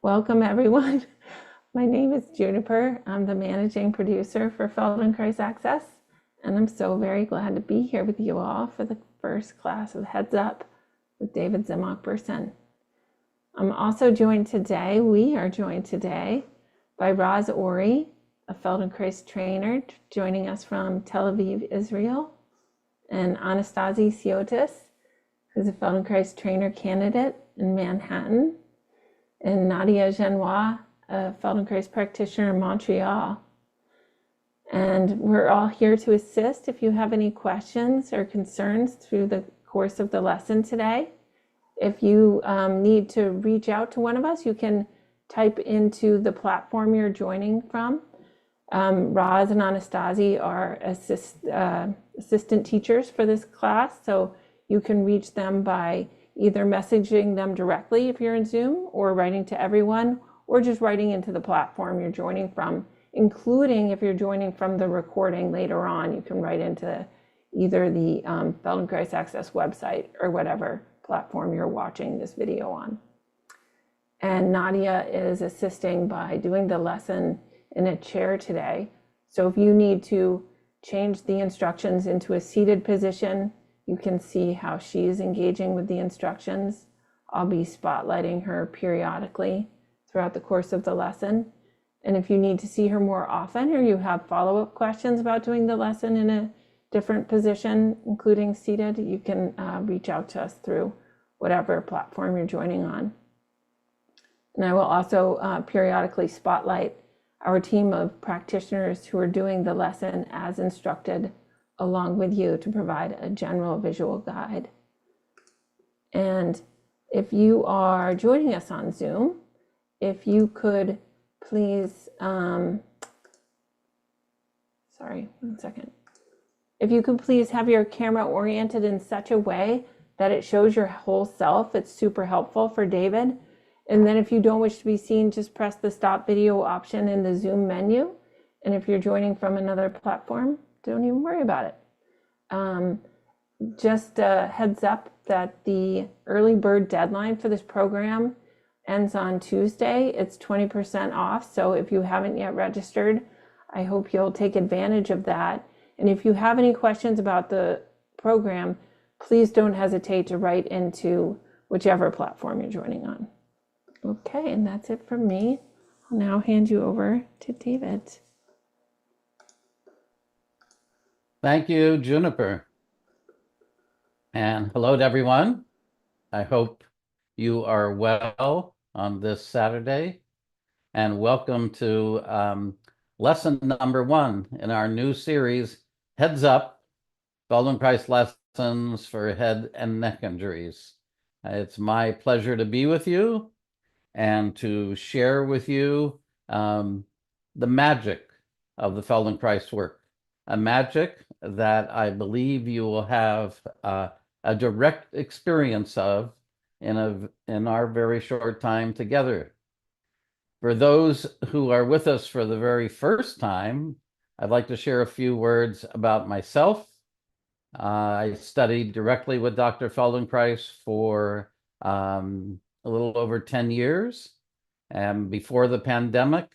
Welcome, everyone. My name is Juniper. I'm the managing producer for Feldenkrais Access, and I'm so very glad to be here with you all for the first class of Heads Up with David Zemach-Bersin. I'm also joined today, we are joined today by Roz Ori, a Feldenkrais trainer, joining us from Tel Aviv, Israel, and Anastasi Siotis, who's a Feldenkrais trainer candidate in Manhattan, and Nadia Genois, a Feldenkrais practitioner in Montreal. And we're all here to assist if you have any questions or concerns through the course of the lesson today. If you need to reach out to one of us, you can type into the platform you're joining from. Roz and Anastasi are assistant teachers for this class, so you can reach them by either messaging them directly if you're in Zoom, or writing to everyone, or just writing into the platform you're joining from, including if you're joining from the recording later on, you can write into either the Feldenkrais Access website or whatever platform you're watching this video on. And Nadia is assisting by doing the lesson in a chair today. So if you need to change the instructions into a seated position, you can see how she is engaging with the instructions. I'll be spotlighting her periodically throughout the course of the lesson. And if you need to see her more often, or you have follow-up questions about doing the lesson in a different position, including seated, you can reach out to us through whatever platform you're joining on. And I will also periodically spotlight our team of practitioners who are doing the lesson as instructed along with you to provide a general visual guide. And if you are joining us on Zoom, if you could please, sorry, 1 second. If you could please have your camera oriented in such a way that it shows your whole self, it's super helpful for David. And then if you don't wish to be seen, just press the stop video option in the Zoom menu. And if you're joining from another platform, don't even worry about it. Just a heads up that the early bird deadline for this program ends on Tuesday. It's 20% off. So if you haven't yet registered, I hope you'll take advantage of that. And if you have any questions about the program, please don't hesitate to write into whichever platform you're joining on. Okay, and that's it from me. I'll now hand you over to David. Thank you, Juniper. And hello to everyone. I hope you are well on this Saturday. And welcome to lesson number 1 in our new series, Heads Up, Feldenkrais Lessons for Head and Neck Injuries. It's my pleasure to be with you and to share with you the magic of the Feldenkrais work. A magic that I believe you will have a direct experience of in our very short time together. For those who are with us for the very first time, I'd like to share a few words about myself. I studied directly with Dr. Feldenkrais for a little over 10 years. And before the pandemic,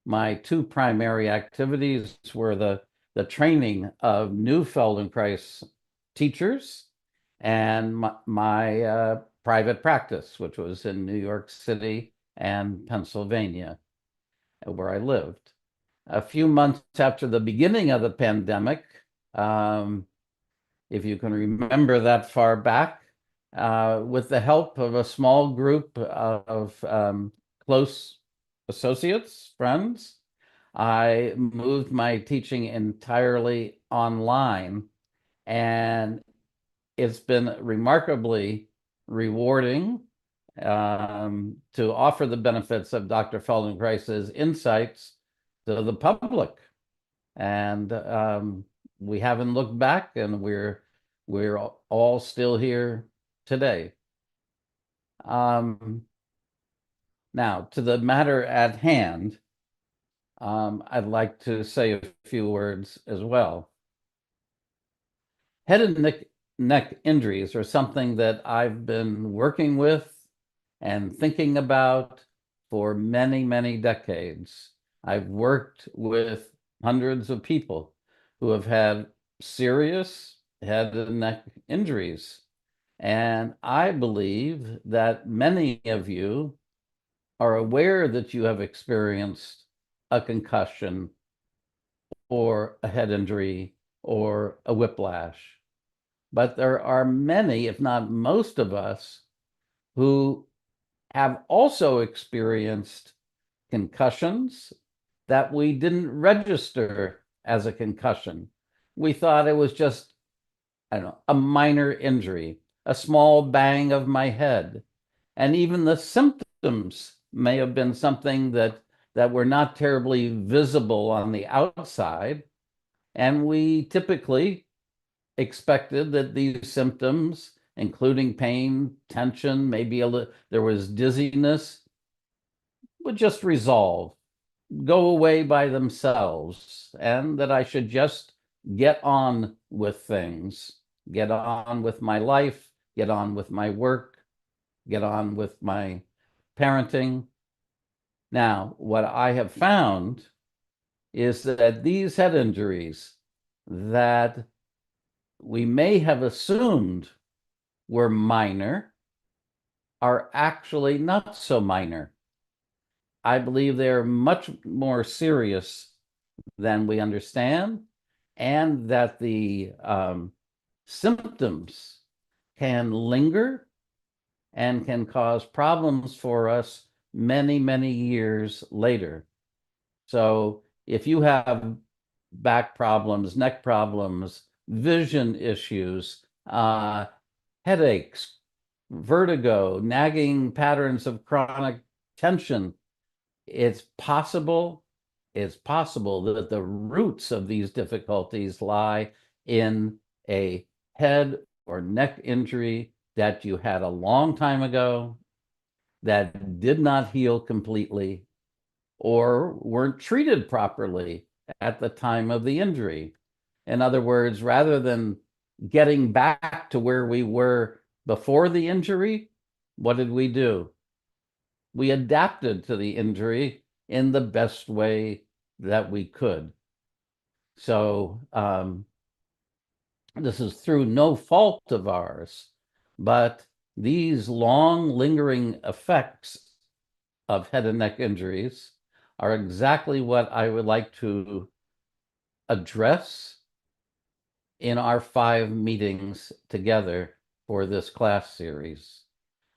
my 2 primary activities were the training of new Feldenkrais teachers and my private practice, which was in New York City and Pennsylvania, where I lived. A few months after the beginning of the pandemic, if you can remember that far back, with the help of a small group of close associates, friends, I moved my teaching entirely online, and it's been remarkably rewarding to offer the benefits of Dr. Feldenkrais's insights to the public. And we haven't looked back, and we're all still here today. Now, to the matter at hand, I'd like to say a few words as well. Head and neck injuries are something that I've been working with and thinking about for many, many decades. I've worked with hundreds of people who have had serious head and neck injuries. And I believe that many of you are aware that you have experienced a concussion or a head injury or a whiplash. But there are many, if not most of us, who have also experienced concussions that we didn't register as a concussion. We thought it was just, I don't know, a minor injury, a small bang of my head. And even the symptoms may have been something that were not terribly visible on the outside. And we typically expected that these symptoms, including pain, tension, maybe there was dizziness, would just resolve, go away by themselves, and that I should just get on with things, get on with my life, get on with my work, get on with my parenting. Now, what I have found is that these head injuries that we may have assumed were minor are actually not so minor. I believe they're much more serious than we understand, and that the symptoms can linger and can cause problems for us many, many years later. So if you have back problems, neck problems, vision issues, headaches, vertigo, nagging patterns of chronic tension, it's possible that the roots of these difficulties lie in a head or neck injury that you had a long time ago that did not heal completely or weren't treated properly at the time of the injury. In other words, rather than getting back to where we were before the injury, what did we do? We adapted to the injury in the best way that we could. So this is through no fault of ours, but these long lingering effects of head and neck injuries are exactly what I would like to address in our 5 meetings together for this class series.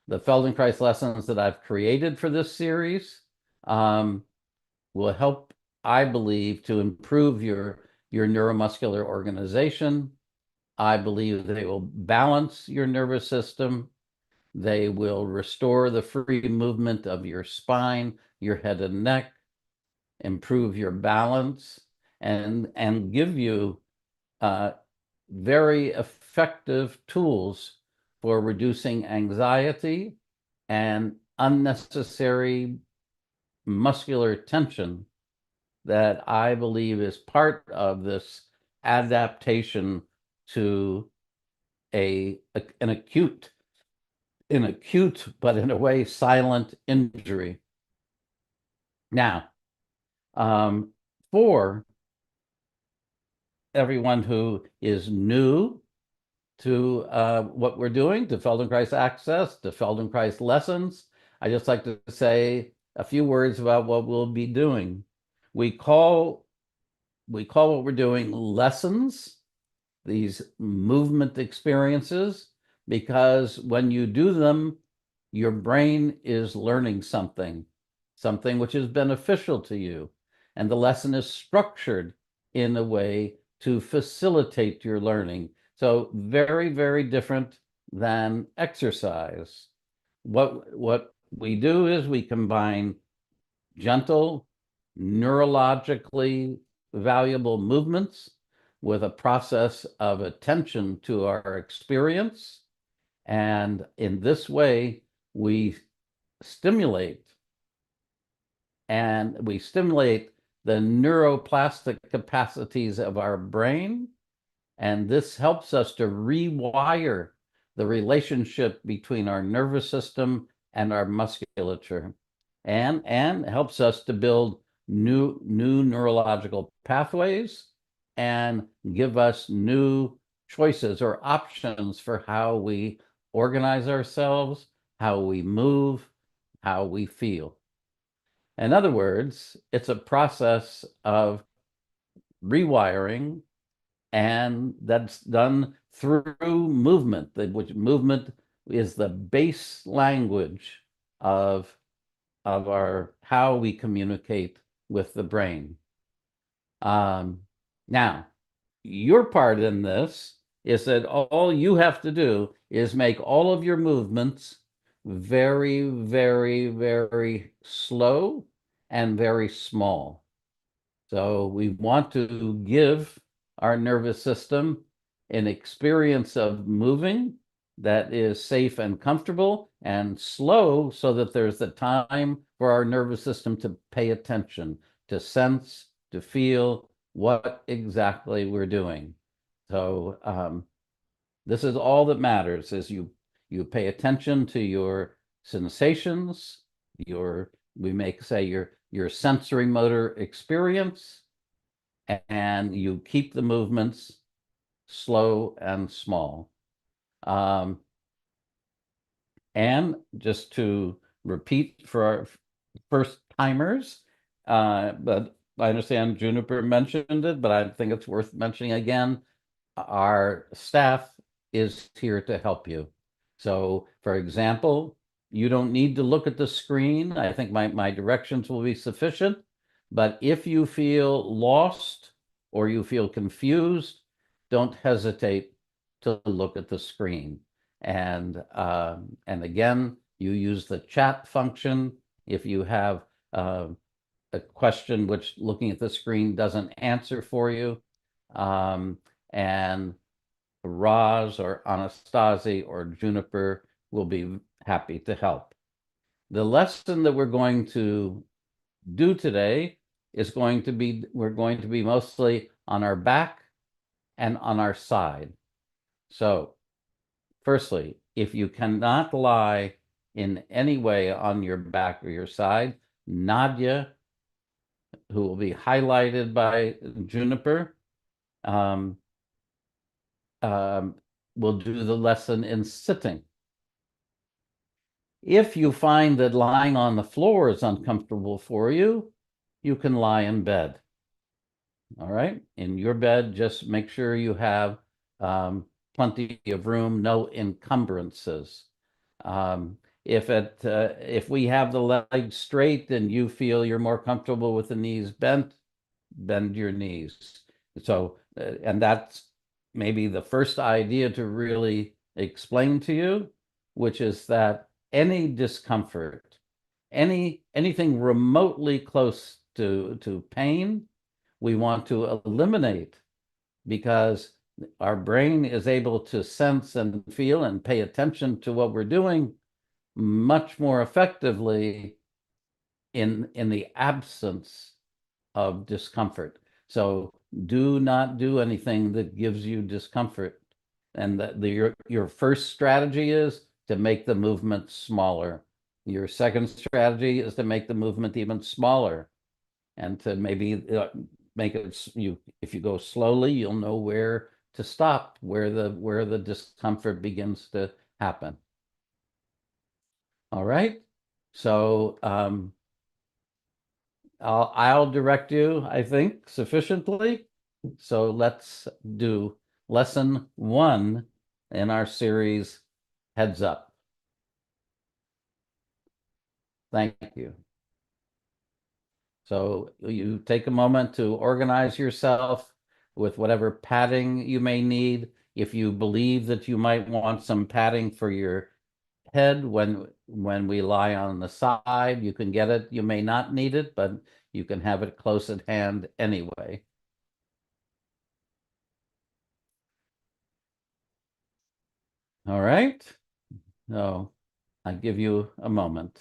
The Feldenkrais lessons that I've created for this series will help, I believe, to improve your neuromuscular organization. I believe they will balance your nervous system. They will restore the free movement of your spine, your head and neck, improve your balance, and give you very effective tools for reducing anxiety and unnecessary muscular tension that I believe is part of this adaptation to an acute but in a way silent injury. Now, for everyone who is new to what we're doing, to Feldenkrais Access, to Feldenkrais Lessons, I just like to say a few words about what we'll be doing. We call what we're doing lessons, these movement experiences, because when you do them, your brain is learning something which is beneficial to you. And the lesson is structured in a way to facilitate your learning. So very, very different than exercise. What we do is we combine gentle, neurologically valuable movements with a process of attention to our experience. And in this way, we stimulate the neuroplastic capacities of our brain. And this helps us to rewire the relationship between our nervous system and our musculature. and helps us to build new neurological pathways and give us new choices or options for how we organize ourselves, how we move, how we feel. In other words, it's a process of rewiring, and that's done through movement, which movement is the base language of our how we communicate with the brain. Now, your part in this is that all you have to do is make all of your movements very, very, very slow and very small. So we want to give our nervous system an experience of moving that is safe and comfortable and slow, so that there's the time for our nervous system to pay attention, to sense, to feel what exactly we're doing. So this is all that matters, is you pay attention to your sensations, we make say your sensory motor experience, and you keep the movements slow and small. And just to repeat for our first timers, but I understand Juniper mentioned it, but I think it's worth mentioning again. Our staff is here to help you. So, for example, you don't need to look at the screen. I think my directions will be sufficient. But if you feel lost or you feel confused, don't hesitate to look at the screen. And again, you use the chat function if you have a question which looking at the screen doesn't answer for you. And Roz or Anastasi or Juniper will be happy to help. The lesson that we're going to do today is we're going to be mostly on our back and on our side. So firstly, if you cannot lie in any way on your back or your side, Nadia, who will be highlighted by Juniper, um, will do the lesson in sitting. If you find that lying on the floor is uncomfortable for you, you can lie in bed. All right, in your bed, just make sure you have plenty of room, no encumbrances. If we have the legs straight and you feel you're more comfortable with the knees bent, bend your knees. So, and that's maybe the first idea to really explain to you, which is that any discomfort, anything remotely close to pain, we want to eliminate, because our brain is able to sense and feel and pay attention to what we're doing much more effectively in the absence of discomfort. So do not do anything that gives you discomfort. And your first strategy is to make the movement smaller. Your second strategy is to make the movement even smaller, and to maybe make it if you go slowly, you'll know where to stop, where the discomfort begins to happen. All right. So I'll direct you, I think, sufficiently. So let's do lesson 1 in our series, Heads Up. Thank you. So you take a moment to organize yourself with whatever padding you may need. If you believe that you might want some padding for your head when we lie on the side, you can get it. You may not need it, but you can have it close at hand anyway. All right. So I give you a moment.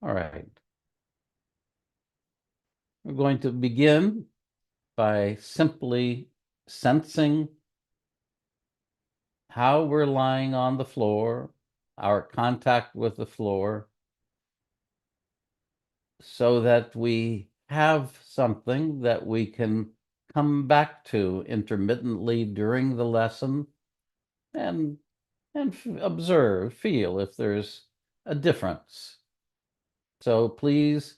All right. We're going to begin by simply sensing how we're lying on the floor, our contact with the floor, so that we have something that we can come back to intermittently during the lesson and observe, feel if there's a difference. So please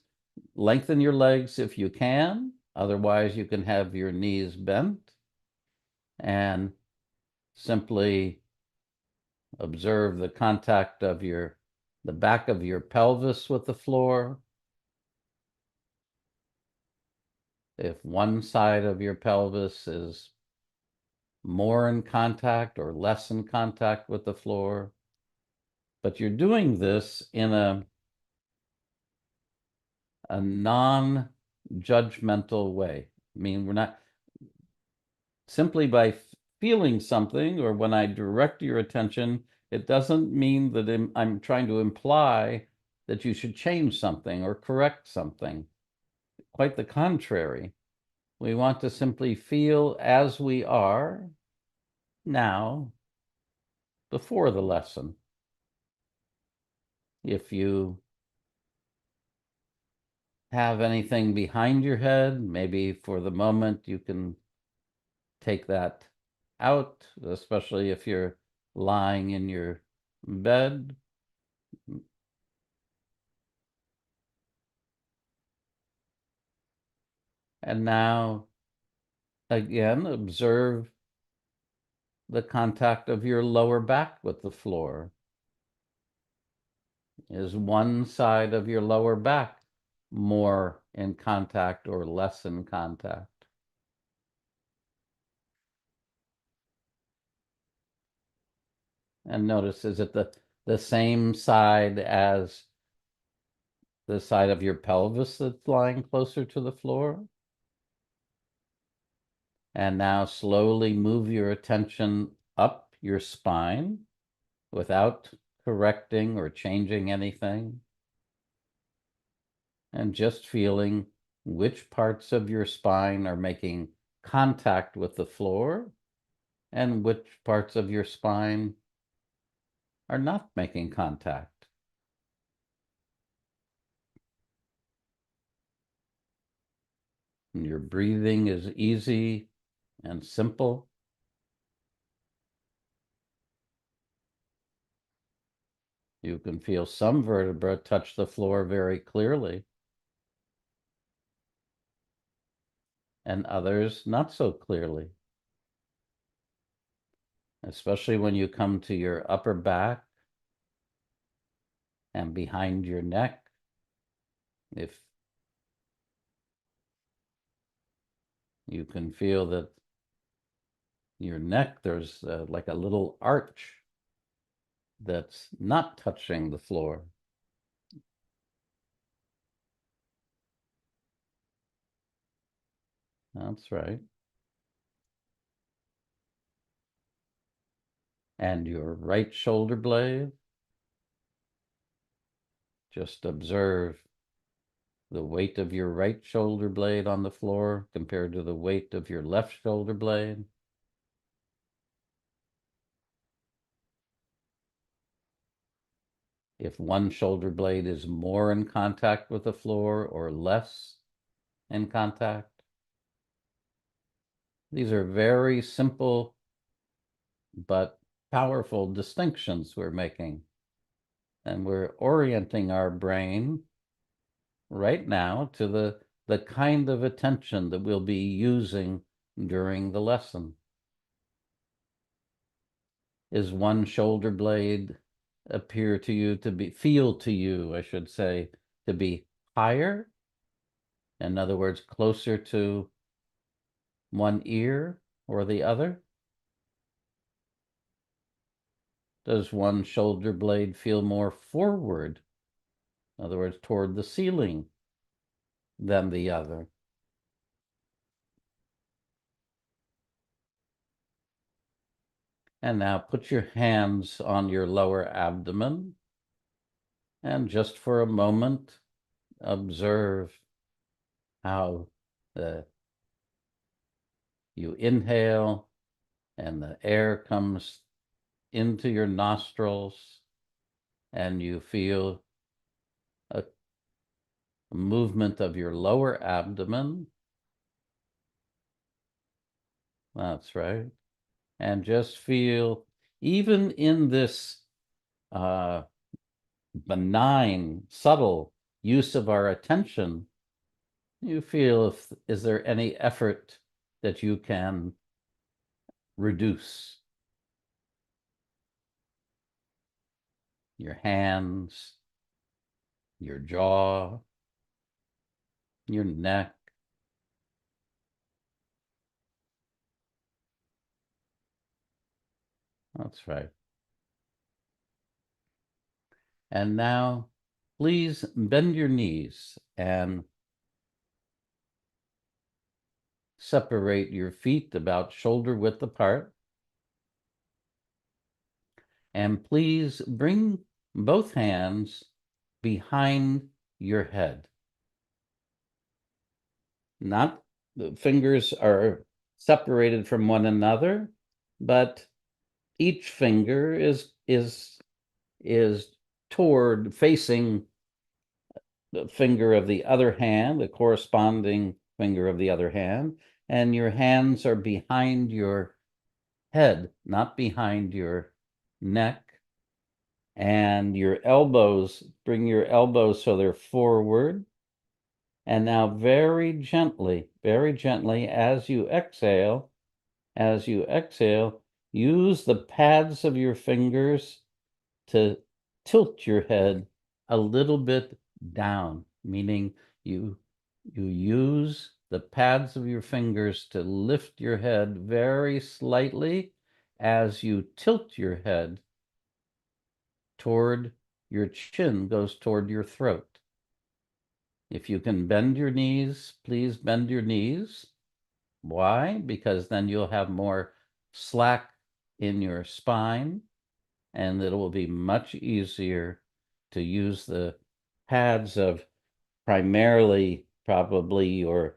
lengthen your legs if you can. Otherwise, you can have your knees bent and simply observe the contact of the back of your pelvis with the floor. If one side of your pelvis is more in contact or less in contact with the floor, but you're doing this in a non-judgmental way. I mean, we're not simply by feeling something, or when I direct your attention, it doesn't mean that I'm trying to imply that you should change something or correct something. Quite the contrary. We want to simply feel as we are now before the lesson. If you have anything behind your head, maybe for the moment you can take that out, especially if you're lying in your bed. And now, again, observe the contact of your lower back with the floor. Is one side of your lower back more in contact or less in contact? And notice, is it the same side as the side of your pelvis that's lying closer to the floor? And now slowly move your attention up your spine without correcting or changing anything. And just feeling which parts of your spine are making contact with the floor and which parts of your spine are not making contact. And your breathing is easy and simple. You can feel some vertebra touch the floor very clearly, and others not so clearly. Especially when you come to your upper back and behind your neck. If you can feel that your neck, there's like a little arch that's not touching the floor. That's right. And your right shoulder blade, just observe the weight of your right shoulder blade on the floor compared to the weight of your left shoulder blade. If one shoulder blade is more in contact with the floor or less in contact. These are very simple but powerful distinctions we're making. And we're orienting our brain right now to the kind of attention that we'll be using during the lesson. Is one shoulder blade appear to you to be, feel to you, I should say, to be higher? In other words, closer to one ear or the other? Does one shoulder blade feel more forward, in other words, toward the ceiling, than the other? And now put your hands on your lower abdomen And just for a moment, observe how you inhale and the air comes into your nostrils and you feel a movement of your lower abdomen. That's right. And just feel, even in this benign, subtle use of our attention, you feel is there any effort that you can reduce? Your hands, your jaw, your neck. That's right. And now, please bend your knees and separate your feet about shoulder width apart. And please bring both hands behind your head. Not the fingers are separated from one another, but each finger is toward facing the finger of the other hand, the corresponding finger of the other hand, and your hands are behind your head, not behind your neck. And your elbows, bring your elbows so they're forward. And now very gently, as you exhale, use the pads of your fingers to tilt your head a little bit down, meaning you use the pads of your fingers to lift your head very slightly as you tilt your head toward your chin, goes toward your throat. If you can bend your knees, please bend your knees. Why? Because then you'll have more slack in your spine, and it will be much easier to use the pads of primarily probably your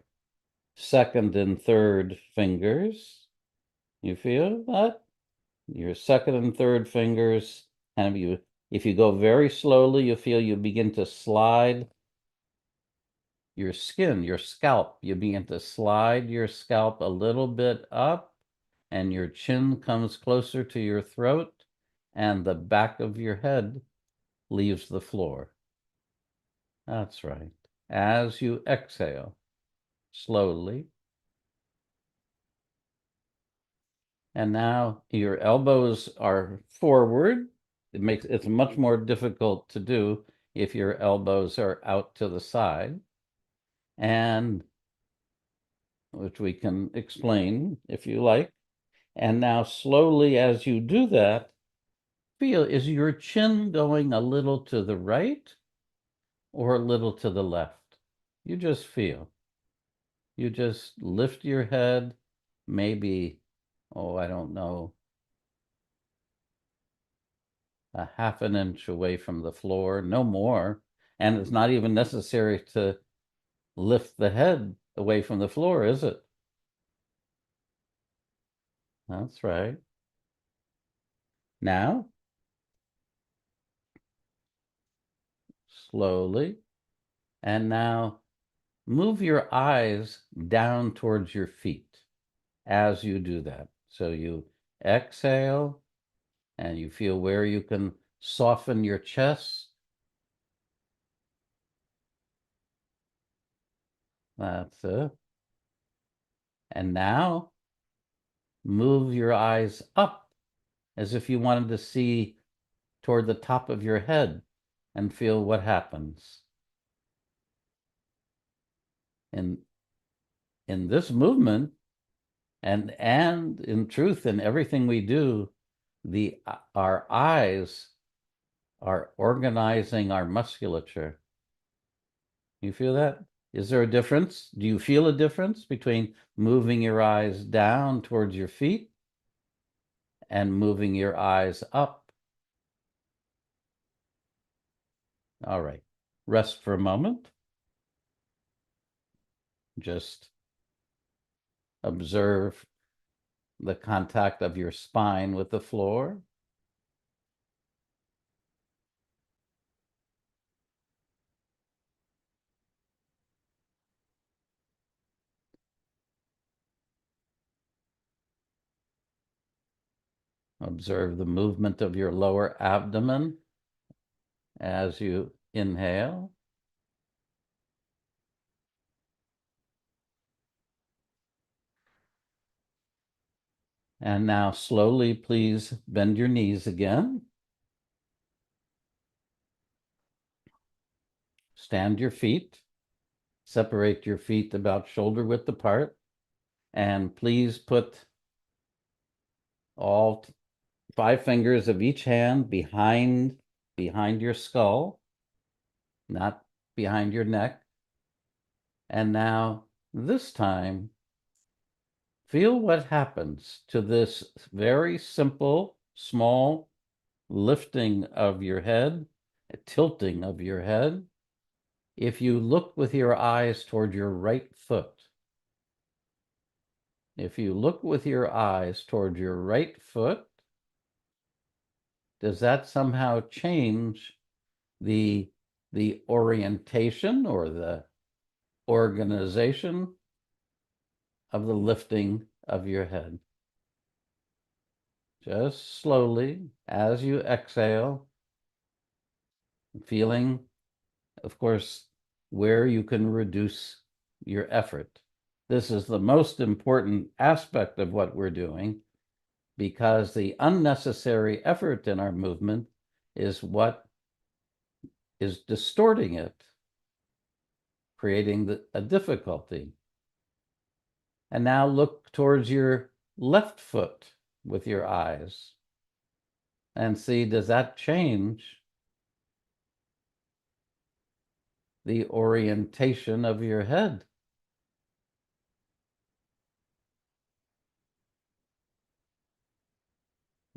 second and third fingers. You feel that? Your second and third fingers, and if you go very slowly, you feel you begin to slide your skin, your scalp. You begin to slide your scalp a little bit up, and your chin comes closer to your throat, and the back of your head leaves the floor. That's right. As you exhale, slowly. And now your elbows are forward. It's much more difficult to do if your elbows are out to the side. And which we can explain if you like. And now slowly as you do that, feel, is your chin going a little to the right or a little to the left? You just feel. You just lift your head, maybe, I don't know, a half an inch away from the floor, no more. And it's not even necessary to lift the head away from the floor, is it? That's right. Now, slowly, and now move your eyes down towards your feet as you do that. So you exhale and you feel where you can soften your chest. That's it. And now move your eyes up as if you wanted to see toward the top of your head and feel what happens. In this movement, and in truth, in everything we do, our eyes are organizing our musculature. You feel that? Is there a difference? Do you feel a difference between moving your eyes down towards your feet and moving your eyes up? All right. Rest for a moment. Just observe the contact of your spine with the floor. Observe the movement of your lower abdomen as you inhale. And now slowly, please bend your knees again. Stand your feet. Separate your feet about shoulder width apart. And please put all 5 fingers of each hand behind your skull, not behind your neck. And now, this time, feel what happens to this very simple, small lifting of your head, tilting of your head, if you look with your eyes toward your right foot. If you look with your eyes toward your right foot, does that somehow change the orientation or the organization of the lifting of your head? Just slowly, as you exhale, feeling, of course, where you can reduce your effort. This is the most important aspect of what we're doing, because the unnecessary effort in our movement is what is distorting it, creating a difficulty. And now look towards your left foot with your eyes and see, does that change the orientation of your head?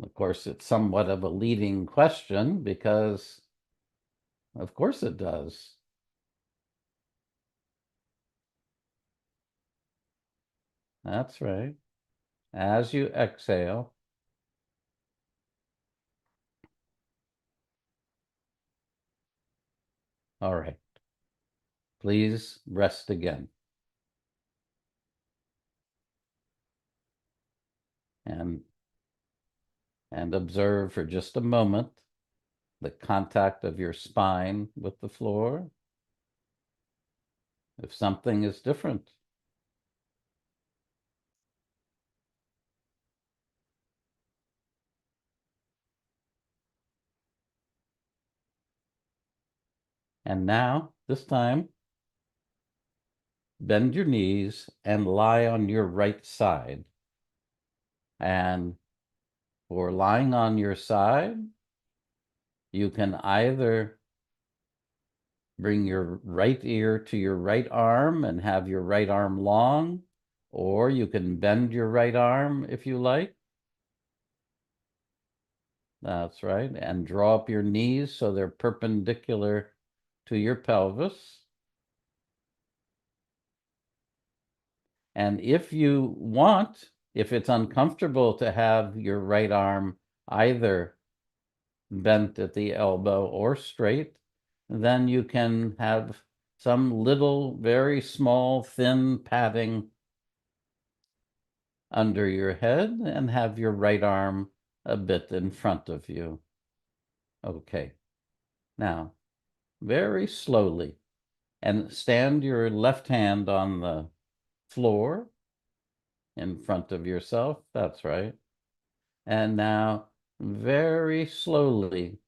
Of course, it's somewhat of a leading question because, of course, it does. That's right. As you exhale, all right, please rest again. And observe for just a moment the contact of your spine with the floor. If something is different, and now, this time, bend your knees and lie on your right side. And for lying on your side, you can either bring your right ear to your right arm and have your right arm long, or you can bend your right arm if you like. That's right. And draw up your knees so they're perpendicular to your pelvis. And if you want, if it's uncomfortable to have your right arm either bent at the elbow or straight, then you can have some little, very small, thin padding under your head and have your right arm a bit in front of you. Okay. Now, very slowly, and stand your left hand on the floor in front of yourself. That's right. And now, very slowly,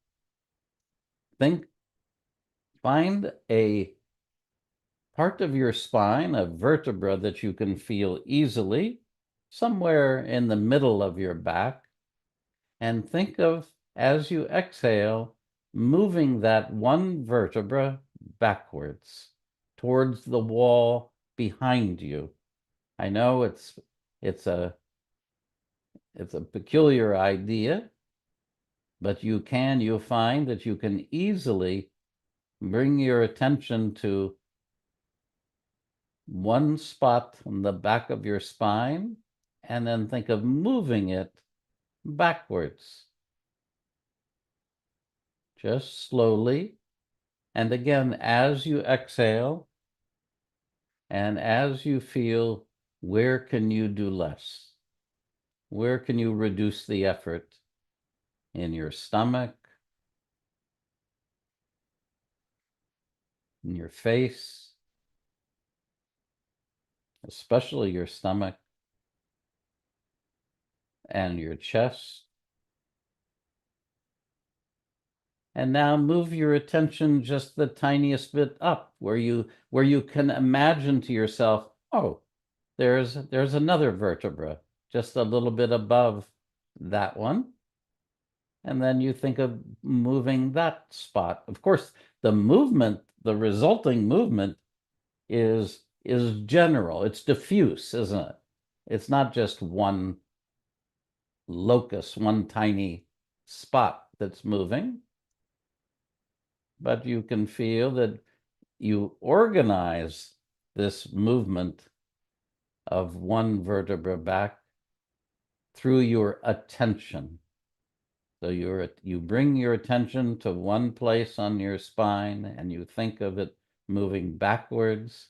find a part of your spine, a vertebra that you can feel easily, somewhere in the middle of your back, and think of, as you exhale, moving that one vertebra backwards towards the wall behind you. I know it's a peculiar idea, but you'll find that you can easily bring your attention to one spot on the back of your spine, and then think of moving it backwards. Just slowly. And again, as you exhale, and as you feel, where can you do less? Where can you reduce the effort? In your stomach, in your face, especially your stomach and your chest. And now move your attention just the tiniest bit up, where you can imagine to yourself, oh, there's another vertebra just a little bit above that one. And then you think of moving that spot. Of course, the movement, the resulting movement is general. It's diffuse, isn't it? It's not just one locus, one tiny spot that's moving, but you can feel that you organize this movement of one vertebra back through your attention. So you bring your attention to one place on your spine and you think of it moving backwards.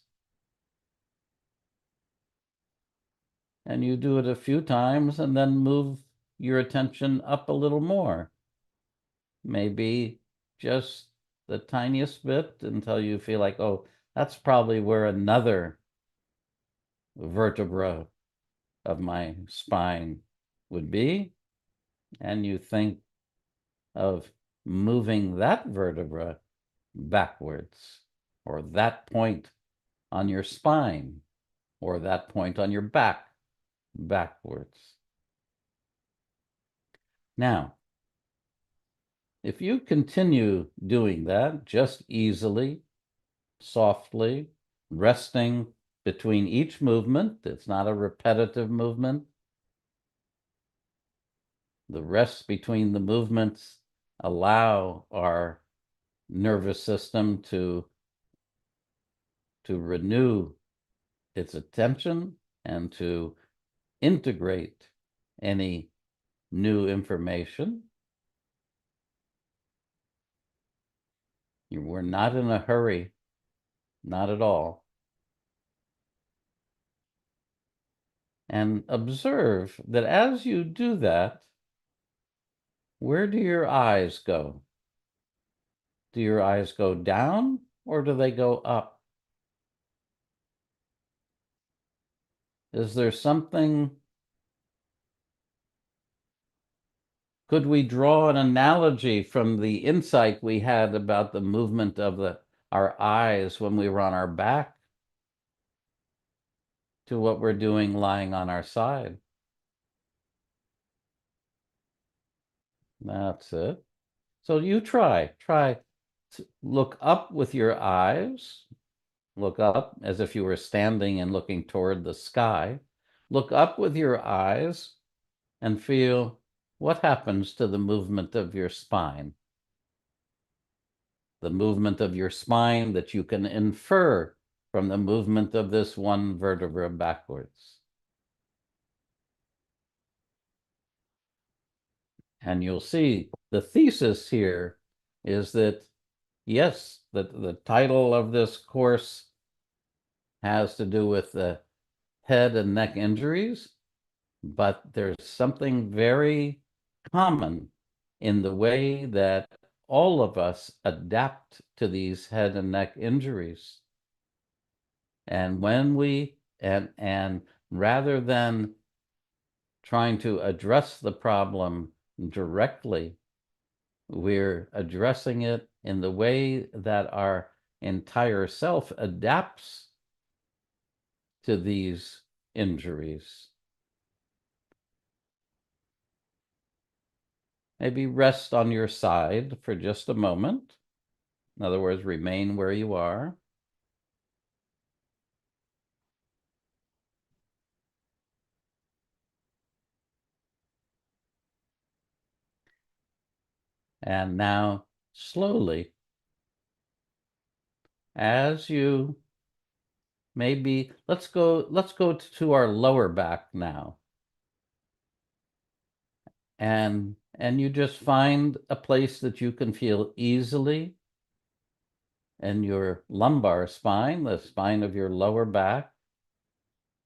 And you do it a few times and then move your attention up a little more. Maybe just the tiniest bit until you feel like, oh, that's probably where another vertebra of my spine would be. And you think of moving that vertebra backwards, or that point on your spine, or that point on your back backwards. Now, if you continue doing that just easily, softly, resting between each movement, it's not a repetitive movement. The rest between the movements allow our nervous system to renew its attention and to integrate any new information. We're not in a hurry, not at all. And observe that as you do that, where do your eyes go? Do your eyes go down or do they go up? Is there something? Could we draw an analogy from the insight we had about the movement of our eyes when we were on our back to what we're doing lying on our side? That's it. So you try to look up with your eyes. Look up as if you were standing and looking toward the sky. Look up with your eyes and feel what happens to the movement of your spine. The movement of your spine that you can infer from the movement of this one vertebra backwards. And you'll see the thesis here is that, yes, the title of this course has to do with the head and neck injuries, but there's something very common in the way that all of us adapt to these head and neck injuries. And when and rather than trying to address the problem directly, we're addressing it in the way that our entire self adapts to these injuries. Maybe rest on your side for just a moment. In other words, remain where you are. And now, slowly, as you maybe, let's go to our lower back now. And you just find a place that you can feel easily in your lumbar spine, the spine of your lower back,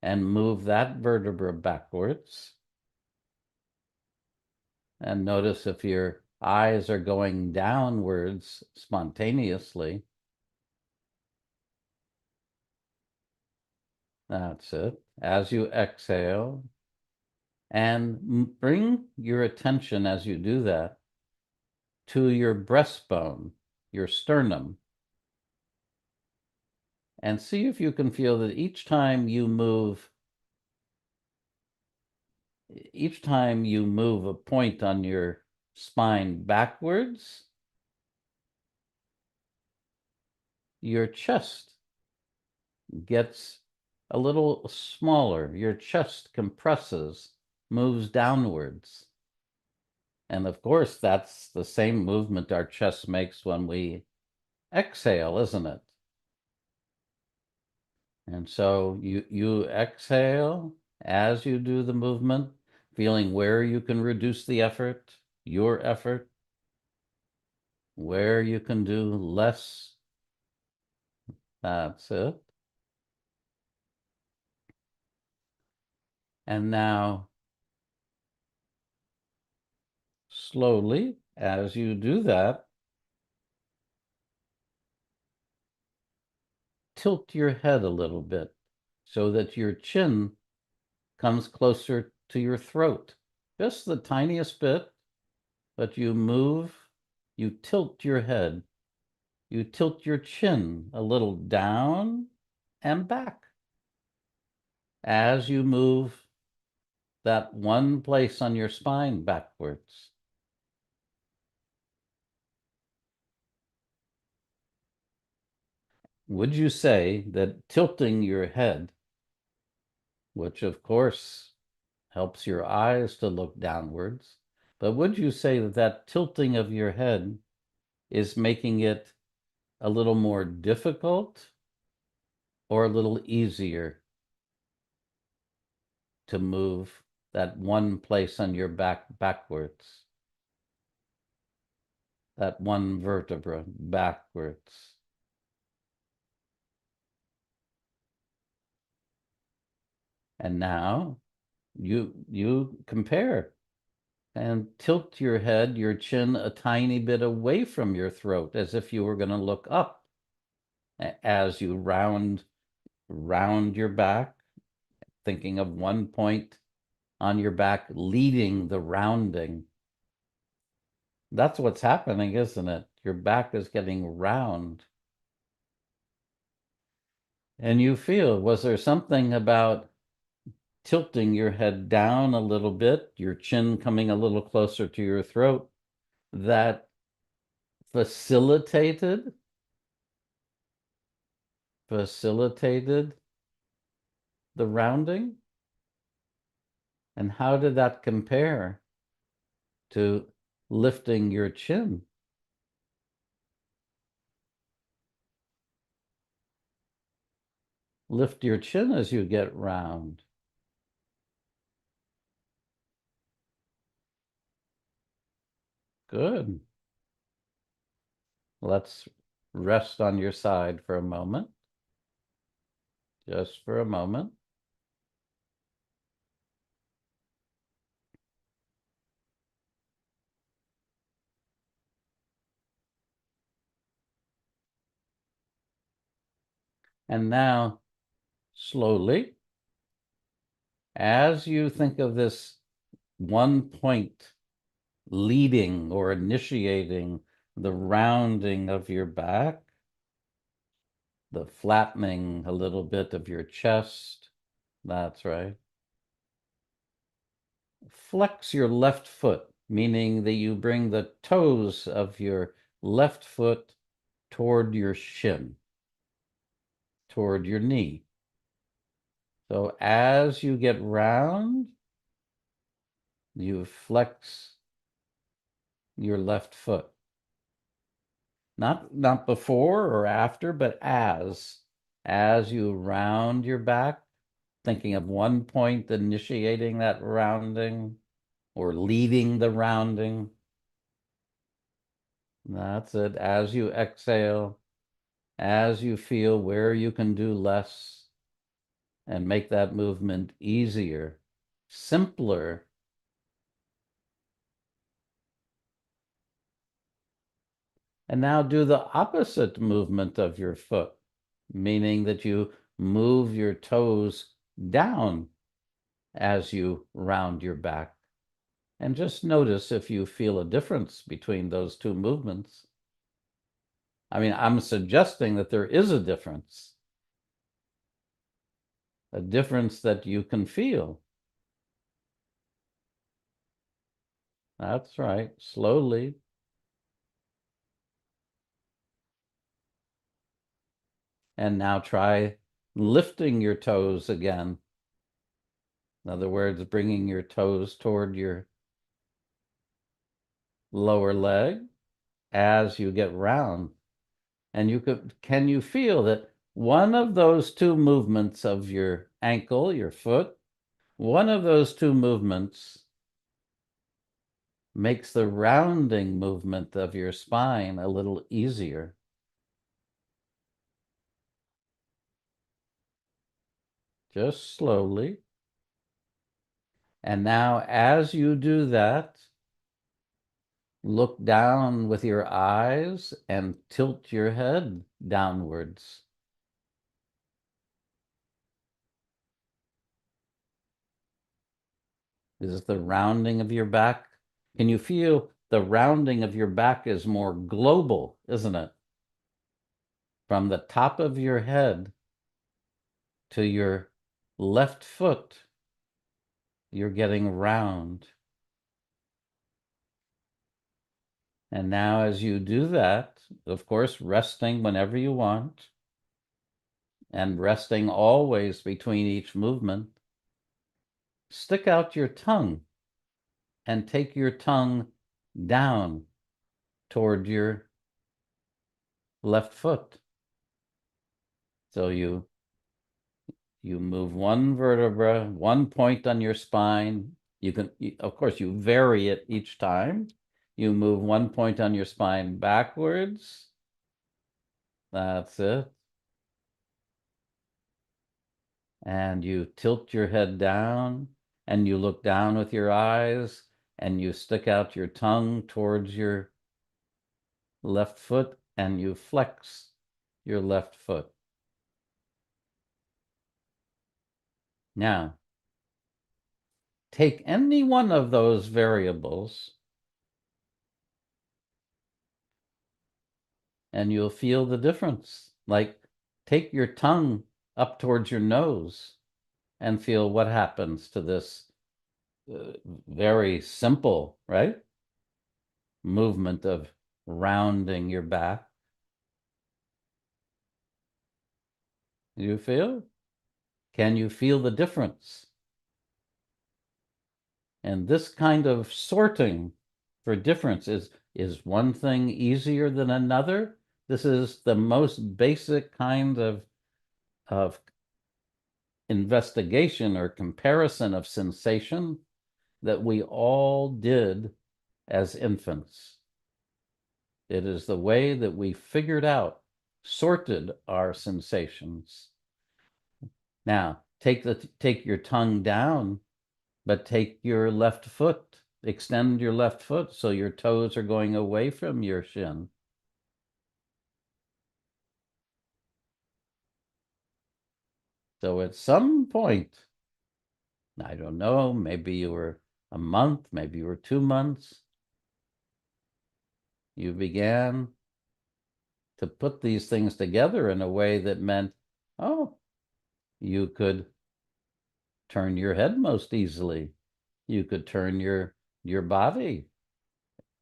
and move that vertebra backwards. And notice if your eyes are going downwards spontaneously. That's it. As you exhale, and bring your attention as you do that to your breastbone, your sternum, and see if you can feel that each time you move a point on your spine backwards, your chest gets a little smaller. Your chest compresses, moves downwards. And of course, that's the same movement our chest makes when we exhale, isn't it? And so you exhale as you do the movement, feeling where you can reduce the effort, your effort, where you can do less. That's it. And now, slowly, as you do that, tilt your head a little bit so that your chin comes closer to your throat. Just the tiniest bit, but you tilt your head. You tilt your chin a little down and back as you move that one place on your spine backwards. Would you say that tilting your head, which of course helps your eyes to look downwards, but would you say that that tilting of your head is making it a little more difficult or a little easier to move that one place on your back backwards, that one vertebra backwards? And now you compare and tilt your head, your chin a tiny bit away from your throat, as if you were going to look up as you round your back, thinking of one point on your back leading the rounding. That's what's happening, isn't it? Your back is getting round. And you feel, was there something about tilting your head down a little bit, your chin coming a little closer to your throat, that facilitated the rounding? And how did that compare to lifting your chin? Lift your chin as you get round. Good. Let's rest on your side for a moment. Just for a moment. And now, slowly, as you think of this one point leading or initiating the rounding of your back, the flattening a little bit of your chest, that's right. Flex your left foot, meaning that you bring the toes of your left foot toward your shin, toward your knee. So as you get round, you flex your left foot. Not before or after, but as you round your back, thinking of one point initiating that rounding or leading the rounding. That's it. As you exhale, as you feel where you can do less and make that movement easier, simpler. And now do the opposite movement of your foot, meaning that you move your toes down as you round your back. And just notice if you feel a difference between those two movements. I mean, I'm suggesting that there is a difference that you can feel. That's right, slowly. And now try lifting your toes again. In other words, bringing your toes toward your lower leg as you get round. And can you feel that one of those two movements of your ankle, your foot, one of those two movements makes the rounding movement of your spine a little easier. Just slowly. And now as you do that, look down with your eyes and tilt your head downwards. Is the rounding of your back? Can you feel the rounding of your back is more global, isn't it? From the top of your head to your left foot, you're getting round. And now as you do that, of course, resting whenever you want, and resting always between each movement, stick out your tongue and take your tongue down toward your left foot. So you move one vertebra, one point on your spine. Of course, you vary it each time. You move one point on your spine backwards. That's it. And you tilt your head down and you look down with your eyes and you stick out your tongue towards your left foot and you flex your left foot. Now, take any one of those variables and you'll feel the difference. Like take your tongue up towards your nose and feel what happens to this very simple, right? Movement of rounding your back. You feel? Can you feel the difference? And this kind of sorting for difference is one thing easier than another? This is the most basic kind of investigation or comparison of sensation that we all did as infants. It is the way that we figured out, sorted our sensations. Now, take your tongue down, but take your left foot, extend your left foot so your toes are going away from your shin. So at some point, I don't know, maybe you were a month, maybe you were 2 months, you began to put these things together in a way that meant, oh, you could turn your head most easily. You could turn your body.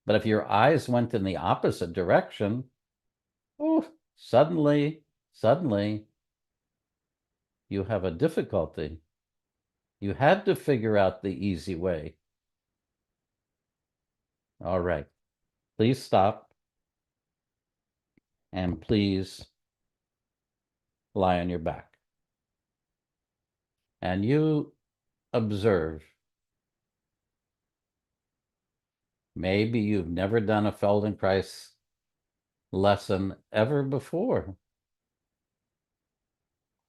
But if your eyes went in the opposite direction, oh, suddenly you have a difficulty. You had to figure out the easy way. All right, please stop. And please lie on your back. And you observe. Maybe you've never done a Feldenkrais lesson ever before.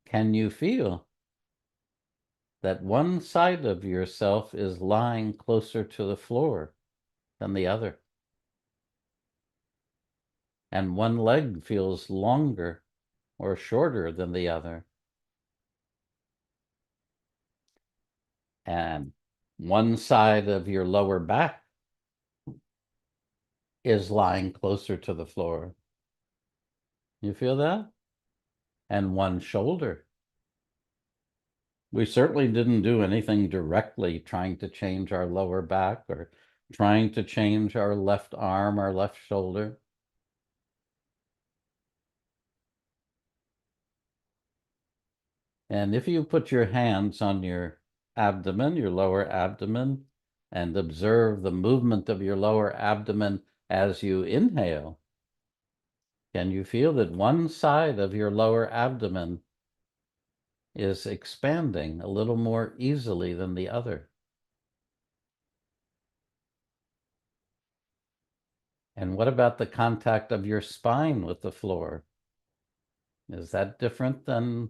Can you feel that one side of yourself is lying closer to the floor than the other? And one leg feels longer or shorter than the other. And one side of your lower back is lying closer to the floor. You feel that? And one shoulder. We certainly didn't do anything directly trying to change our lower back or trying to change our left arm, our left shoulder. And if you put your hands on your abdomen, your lower abdomen, and observe the movement of your lower abdomen as you inhale, can you feel that one side of your lower abdomen is expanding a little more easily than the other? And what about the contact of your spine with the floor? Is that different than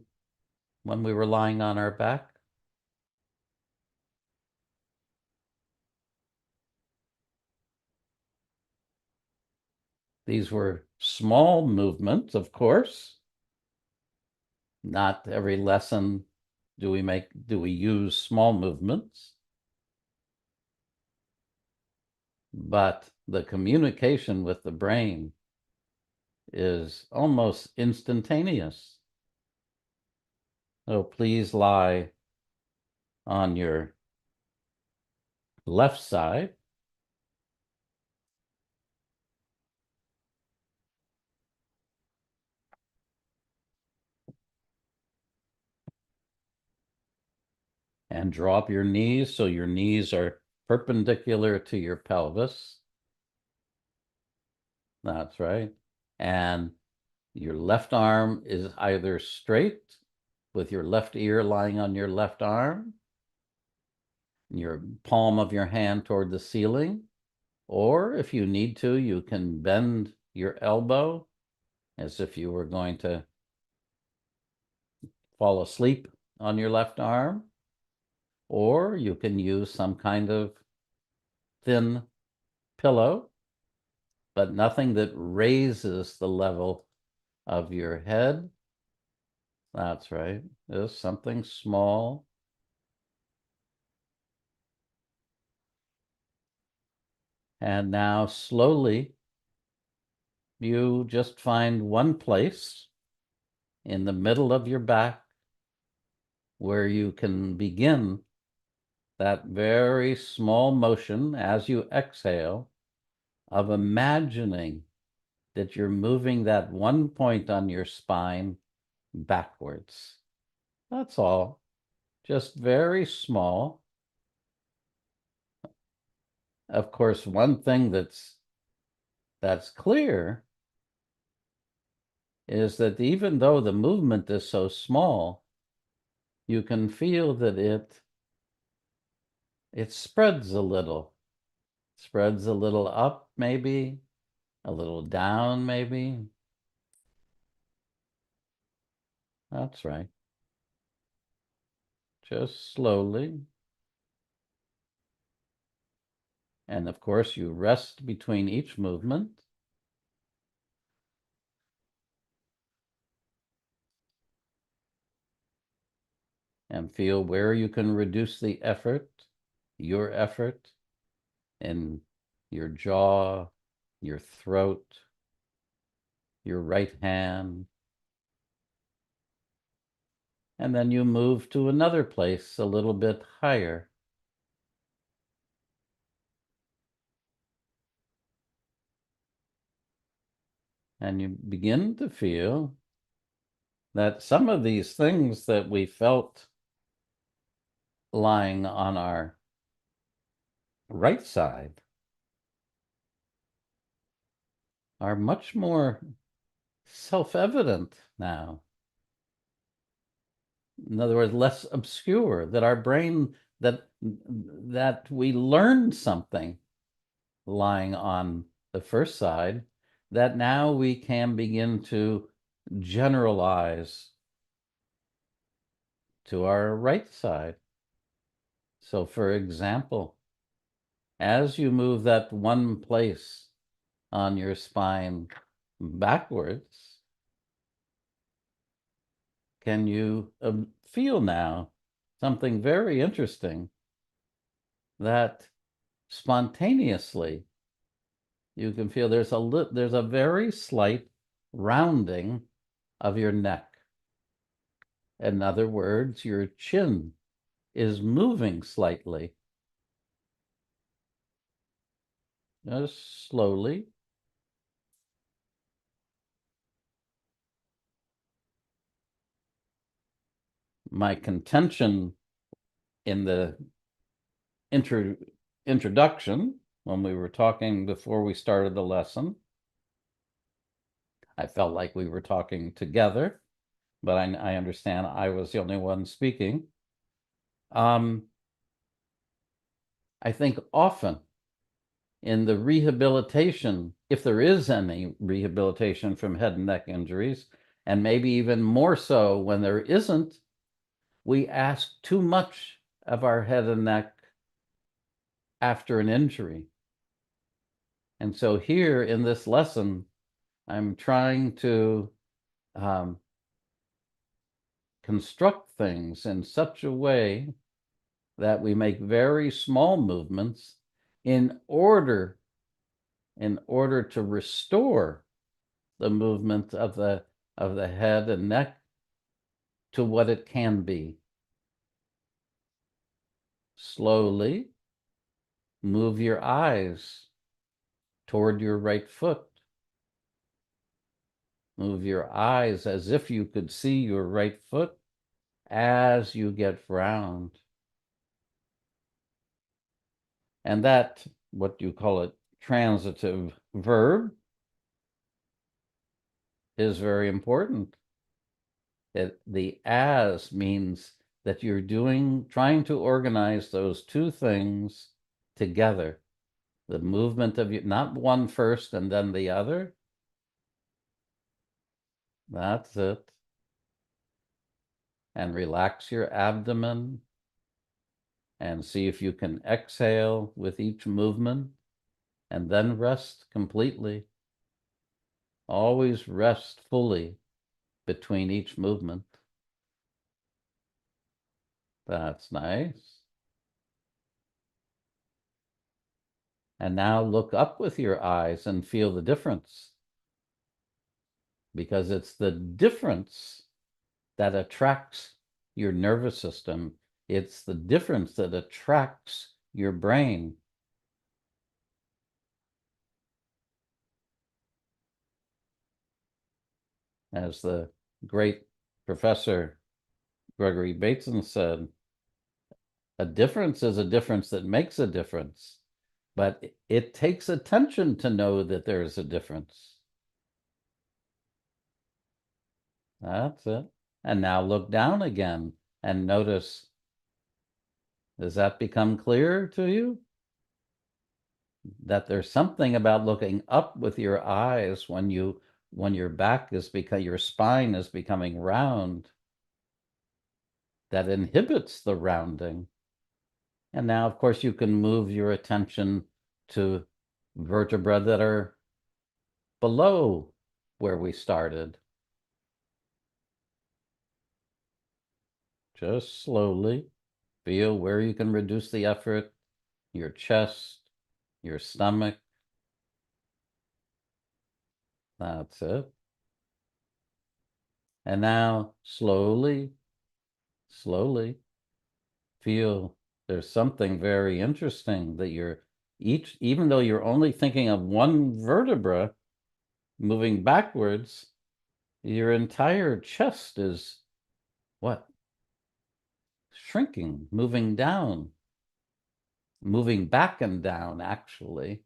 when we were lying on our back? These were small movements, of course. Not every lesson do we use small movements. But the communication with the brain is almost instantaneous. So please lie on your left side. And drop your knees so your knees are perpendicular to your pelvis. That's right. And your left arm is either straight with your left ear lying on your left arm, your palm of your hand toward the ceiling, or if you need to, you can bend your elbow as if you were going to fall asleep on your left arm, or you can use some kind of thin pillow, but nothing that raises the level of your head. That's right. Just something small. And now slowly, you just find one place in the middle of your back where you can begin that very small motion as you exhale of imagining that you're moving that one point on your spine backwards. That's all. Just very small. Of course, one thing that's clear is that even though the movement is so small, you can feel that it spreads a little. Spreads a little up, maybe, a little down, maybe. That's right. Just slowly. And of course, you rest between each movement. And feel where you can reduce the effort, your effort, in your jaw, your throat, your right hand. And then you move to another place a little bit higher. And you begin to feel that some of these things that we felt lying on our right side are much more self-evident now. In other words, less obscure, that our brain, that we learned something lying on the first side, that now we can begin to generalize to our right side. So for example, as you move that one place on your spine backwards, can you feel now something very interesting, that spontaneously you can feel there's a very slight rounding of your neck. In other words, your chin is moving slightly. Just slowly. My contention in the introduction, when we were talking before we started the lesson, I felt like we were talking together, but I understand I was the only one speaking. I think often in the rehabilitation, if there is any rehabilitation from head and neck injuries, and maybe even more so when there isn't, we ask too much of our head and neck after an injury. And so here in this lesson, I'm trying to construct things in such a way that we make very small movements in order to restore the movement of the head and neck to what it can be. Slowly move your eyes toward your right foot. Move your eyes as if you could see your right foot as you get round. And that, what you call it, transitive verb, is very important. The as means that you're trying to organize those two things together. The movement of not one first and then the other. That's it. And relax your abdomen and see if you can exhale with each movement and then rest completely. Always rest fully between each movement. That's nice. And now look up with your eyes and feel the difference, because it's the difference that attracts your nervous system. It's the difference that attracts your brain. As the great Professor Gregory Bateson said, a difference is a difference that makes a difference, but it takes attention to know that there's a difference. That's it. And now look down again and notice, does that become clear to you? That there's something about looking up with your eyes when your your spine is becoming round, that inhibits the rounding. And now, of course, you can move your attention to vertebrae that are below where we started. Just slowly feel where you can reduce the effort, your chest, your stomach. That's it. And now slowly feel there's something very interesting that even though you're only thinking of one vertebra moving backwards, your entire chest is what? Shrinking, moving down, moving back and down, actually.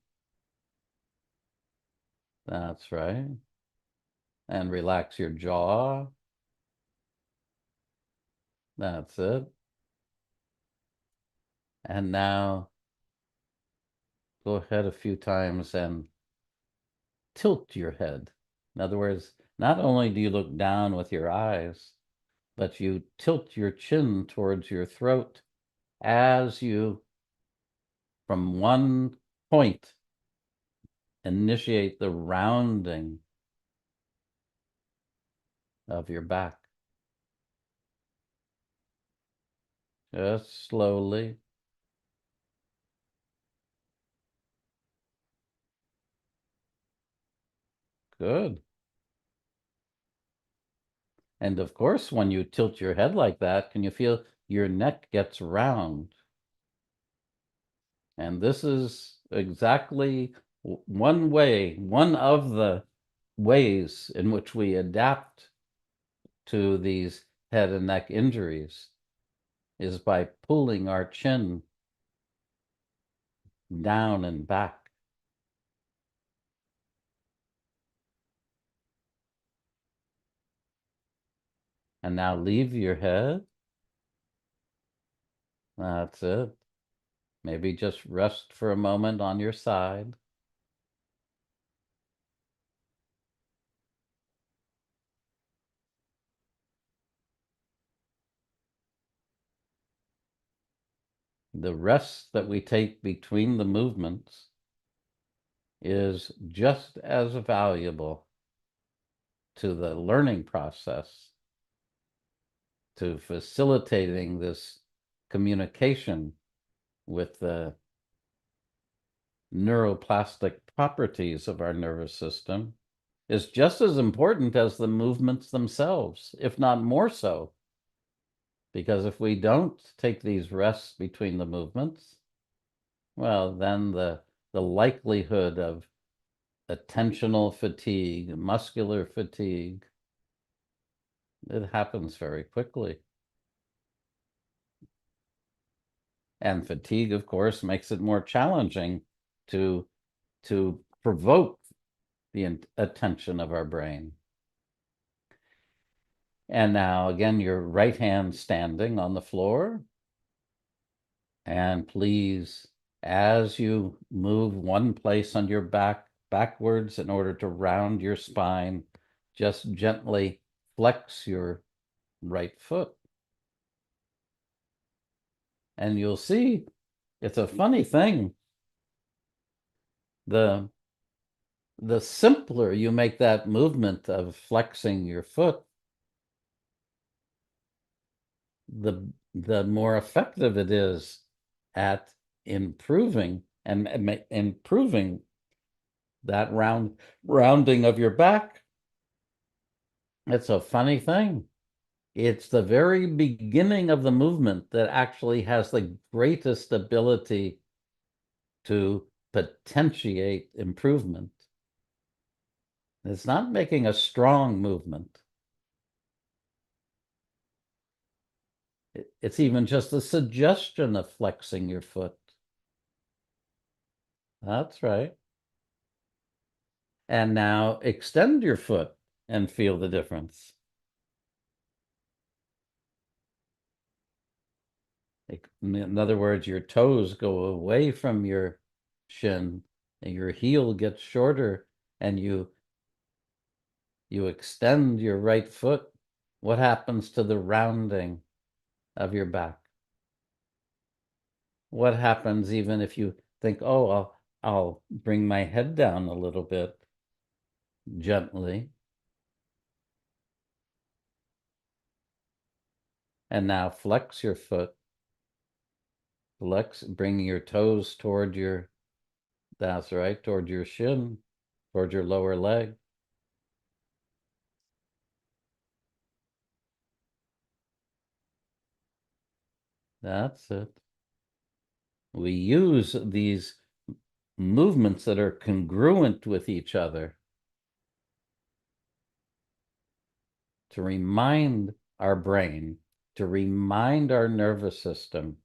That's right. And relax your jaw. That's it. And now go ahead a few times and tilt your head. In other words, not only do you look down with your eyes, but you tilt your chin towards your throat as you, from one point, initiate the rounding of your back. Just slowly. Good. And of course, when you tilt your head like that, can you feel your neck gets round? And this is exactly one way, one of the ways in which we adapt to these head and neck injuries is by pulling our chin down and back. And now leave your head. That's it. Maybe just rest for a moment on your side. The rest that we take between the movements is just as valuable to the learning process, to facilitating this communication with the neuroplastic properties of our nervous system, is just as important as the movements themselves, if not more so. Because if we don't take these rests between the movements, well, then the likelihood of attentional fatigue, muscular fatigue, it happens very quickly. And fatigue, of course, makes it more challenging to provoke the attention of our brain. And now, again, your right hand standing on the floor. And please, as you move one place on your back backwards in order to round your spine, just gently flex your right foot. And you'll see it's a funny thing. The simpler you make that movement of flexing your foot, the more effective it is at improving that rounding of your back. It's a funny thing. It's the very beginning of the movement that actually has the greatest ability to potentiate improvement. It's not making a strong movement. It's even just a suggestion of flexing your foot. That's right. And now extend your foot and feel the difference. In other words, your toes go away from your shin and your heel gets shorter, and you extend your right foot. What happens to the rounding of your back? What happens even if you think, oh, I'll bring my head down a little bit gently. And now flex your foot. Flex, bring your toes toward your, that's right, toward your shin, toward your lower leg. That's it. We use these movements that are congruent with each other to remind our brain, to remind our nervous system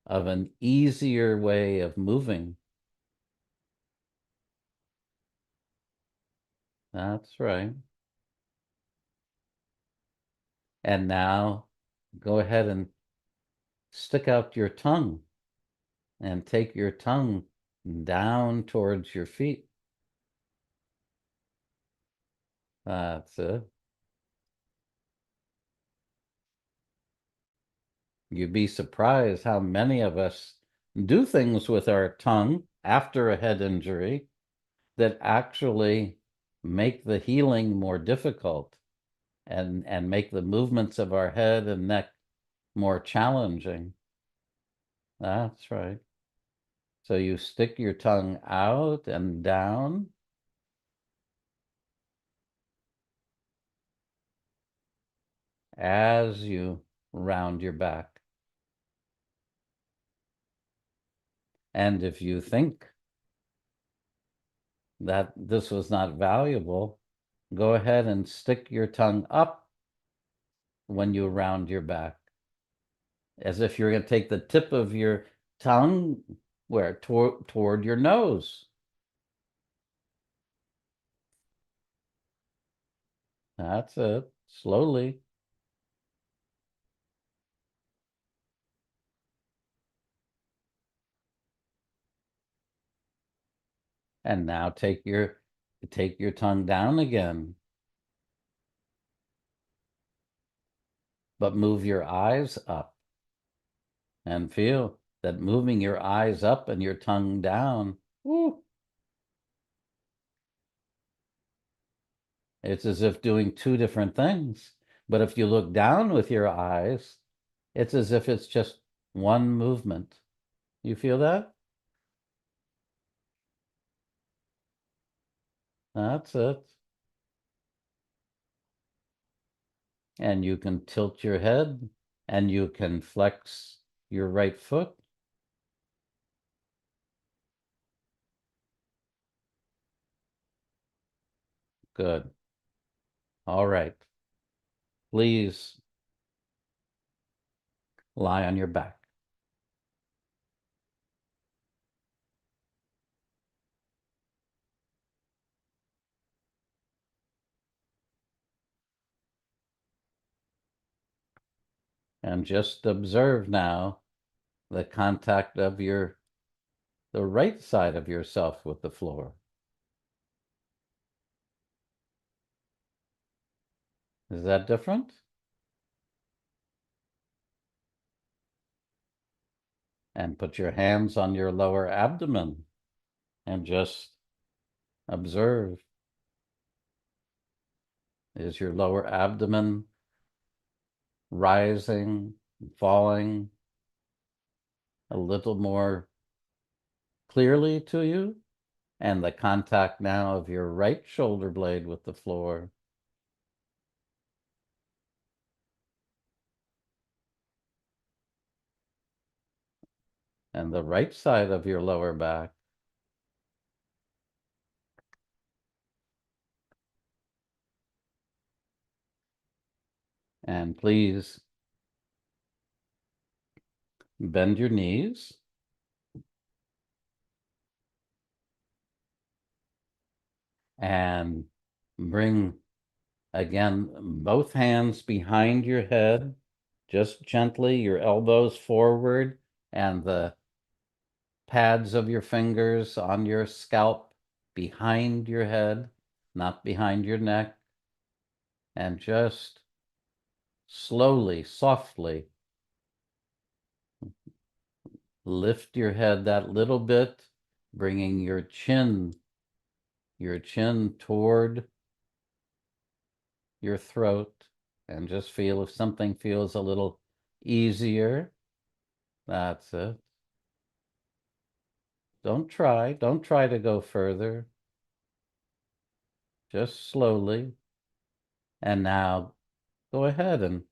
of an easier way of moving. That's right. And now go ahead and stick out your tongue and take your tongue down towards your feet. That's it. You'd be surprised how many of us do things with our tongue after a head injury that actually make the healing more difficult and make the movements of our head and neck more challenging. That's right. So you stick your tongue out and down. As you round your back. And if you think that this was not valuable, go ahead and stick your tongue up when you round your back, as if you're going to take the tip of your tongue where toward your nose. That's it. Slowly. And now take your tongue down again. But move your eyes up and feel that moving your eyes up and your tongue down. Woo, it's as if doing two different things. But if you look down with your eyes, it's as if it's just one movement. You feel that? That's it. And you can tilt your head and you can flex your right foot. Good. All right. Please lie on your back. And just observe now the contact of the right side of yourself with the floor. Is that different? And put your hands on your lower abdomen and just observe. Is your lower abdomen rising, falling a little more clearly to you? And the contact now of your right shoulder blade with the floor. And the right side of your lower back. And please bend your knees. And bring, again, both hands behind your head, just gently, your elbows forward, and the pads of your fingers on your scalp behind your head, not behind your neck. And just slowly, softly lift your head that little bit, bringing your chin toward your throat, and just feel if something feels a little easier. That's it. Don't try to go further. Just slowly. And now go ahead and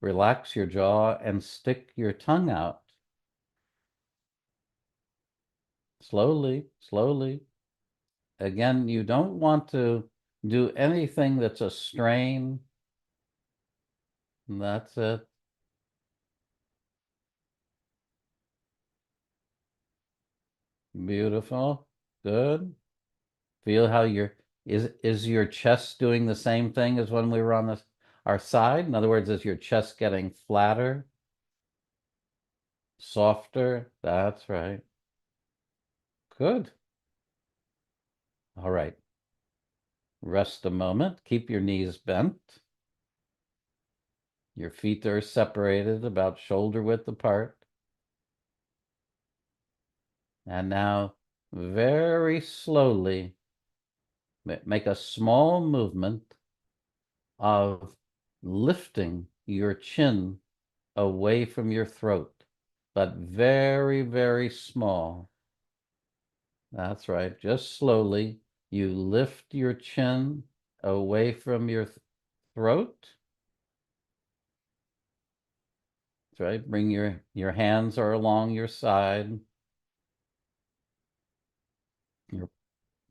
relax your jaw and stick your tongue out. Slowly, slowly. Again, you don't want to do anything that's a strain. That's it. Beautiful. Good. Feel how is your chest doing the same thing as when we were on our side? In other words, is your chest getting flatter, softer? That's right. Good. All right. Rest a moment. Keep your knees bent. Your feet are separated about shoulder width apart. And now, very slowly, make a small movement of lifting your chin away from your throat, but very, very small. That's right. Just slowly, you lift your chin away from your throat. That's right. Bring your hands are along your side.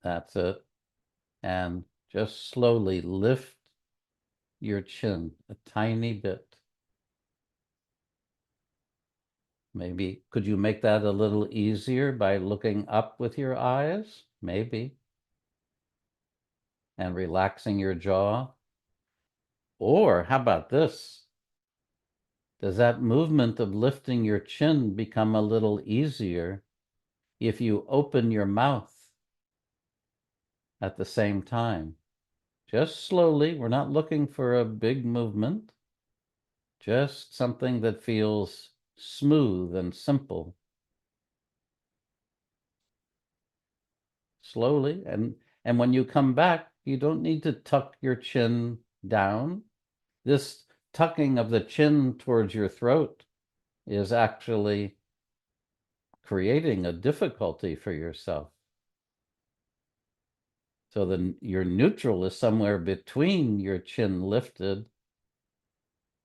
That's it. And just slowly lift your chin a tiny bit. Maybe could you make that a little easier by looking up with your eyes? Maybe. And relaxing your jaw. Or how about this? Does that movement of lifting your chin become a little easier if you open your mouth at the same time? Just slowly. We're not looking for a big movement. Just something that feels smooth and simple. Slowly. And when you come back, you don't need to tuck your chin down. This tucking of the chin towards your throat is actually creating a difficulty for yourself. So then your neutral is somewhere between your chin lifted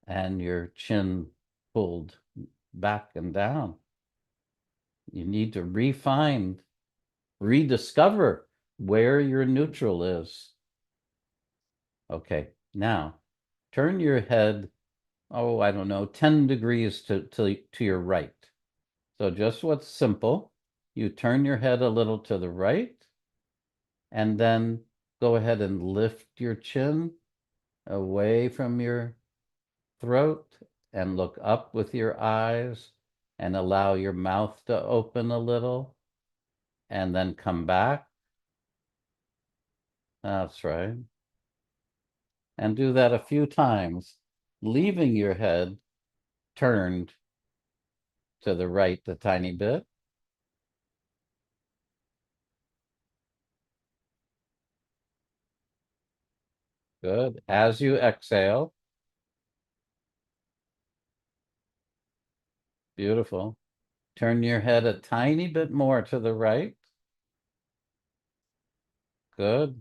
and your chin pulled back and down. You need to rediscover where your neutral is. Okay, now turn your head, oh, I don't know, 10 degrees to your right. So just what's simple, you turn your head a little to the right, and then go ahead and lift your chin away from your throat and look up with your eyes and allow your mouth to open a little and then come back. That's right. And do that a few times, leaving your head turned to the right a tiny bit. Good. As you exhale, beautiful. Turn your head a tiny bit more to the right. Good.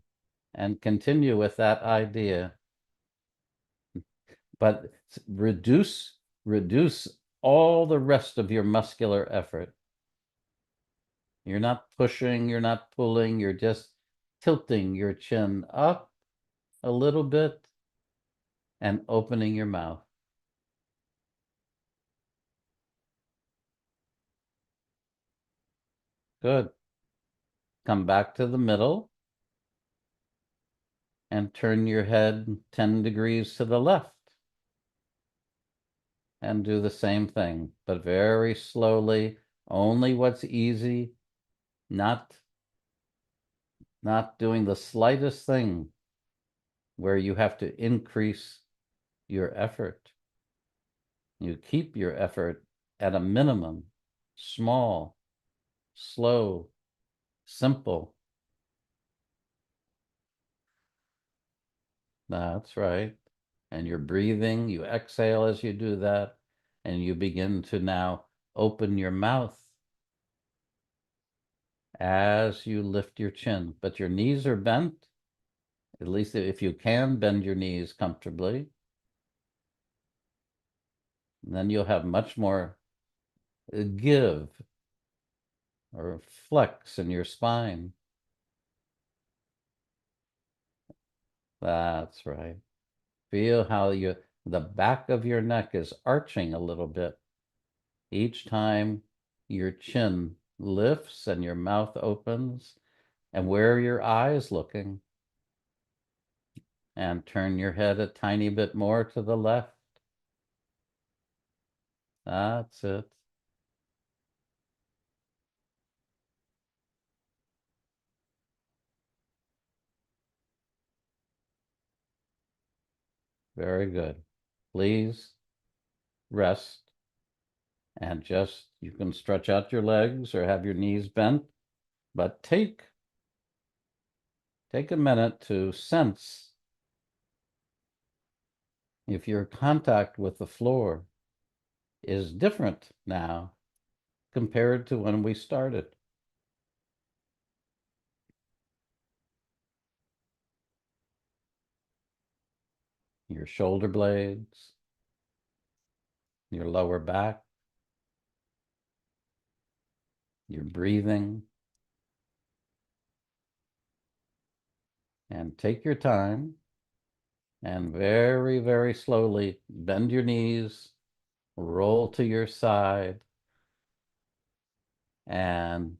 And continue with that idea. But reduce all the rest of your muscular effort. You're not pushing, you're not pulling, you're just tilting your chin up a little bit and opening your mouth. Good. Come back to the middle and turn your head 10 degrees to the left. And do the same thing, but very slowly, only what's easy, not doing the slightest thing where you have to increase your effort. You keep your effort at a minimum, small, slow, simple. That's right. And you're breathing, you exhale as you do that, and you begin to now open your mouth as you lift your chin. But your knees are bent. At least if you can bend your knees comfortably, then you'll have much more give or flex in your spine. That's right. Feel how the back of your neck is arching a little bit each time your chin lifts and your mouth opens. And where are your eyes looking? And turn your head a tiny bit more to the left. That's it. Very good. Please rest and just, you can stretch out your legs or have your knees bent, but take a minute to sense if your contact with the floor is different now compared to when we started. Your shoulder blades, your lower back, your breathing. And take your time and very, very slowly bend your knees, roll to your side, and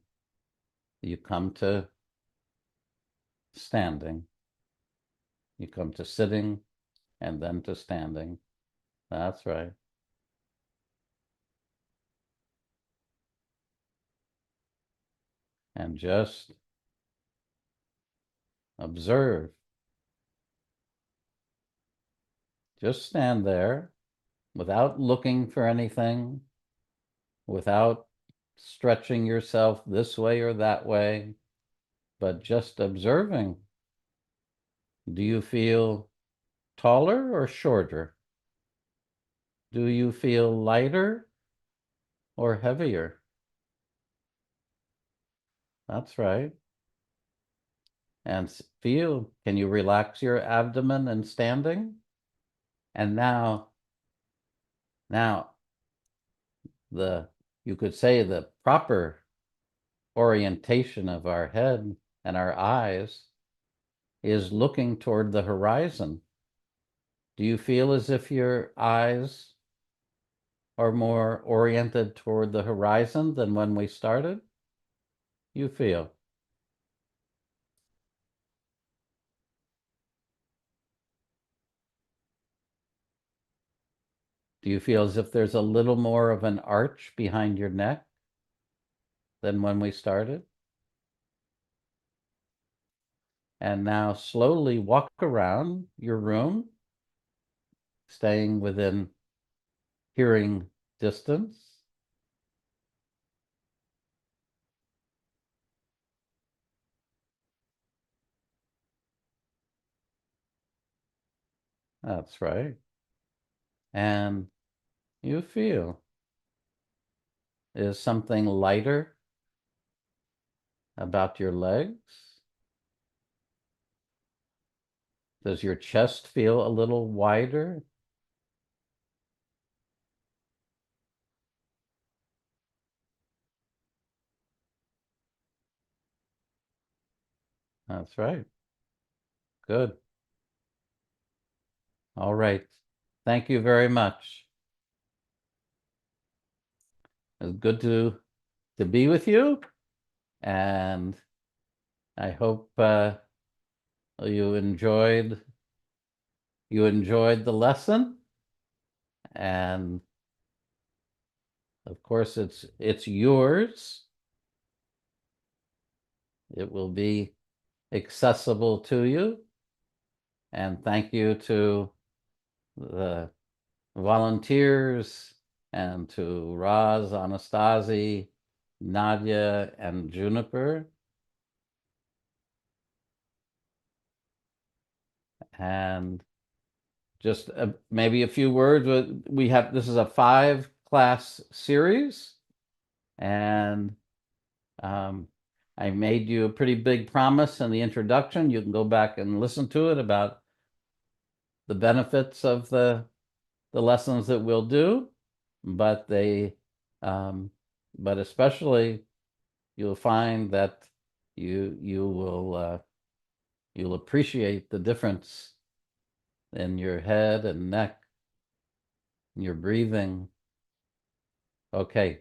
you come to standing. You come to sitting and then to standing. That's right. And just observe. Just stand there without looking for anything, without stretching yourself this way or that way, but just observing. Do you feel taller or shorter? Do you feel lighter or heavier? That's right. And feel, can you relax your abdomen and standing? And now you could say the proper orientation of our head and our eyes is looking toward the horizon. Do you feel as if your eyes are more oriented toward the horizon than when we started? You feel. Do you feel as if there's a little more of an arch behind your neck than when we started? And now slowly walk around your room, staying within hearing distance. That's right. And you feel, is something lighter about your legs? Does your chest feel a little wider? That's right. Good. All right. Thank you very much. It's good to be with you, and I hope you enjoyed the lesson. And of course, it's yours. It will be accessible to you. And thank you to the volunteers and to Roz, Anastasi, Nadia, and Juniper. And just maybe a few words. This is a 5-class series, and I made you a pretty big promise in the introduction. You can go back and listen to it about the benefits of the lessons that we'll do, but but especially you'll find that you'll appreciate the difference in your head and neck, and your breathing. Okay.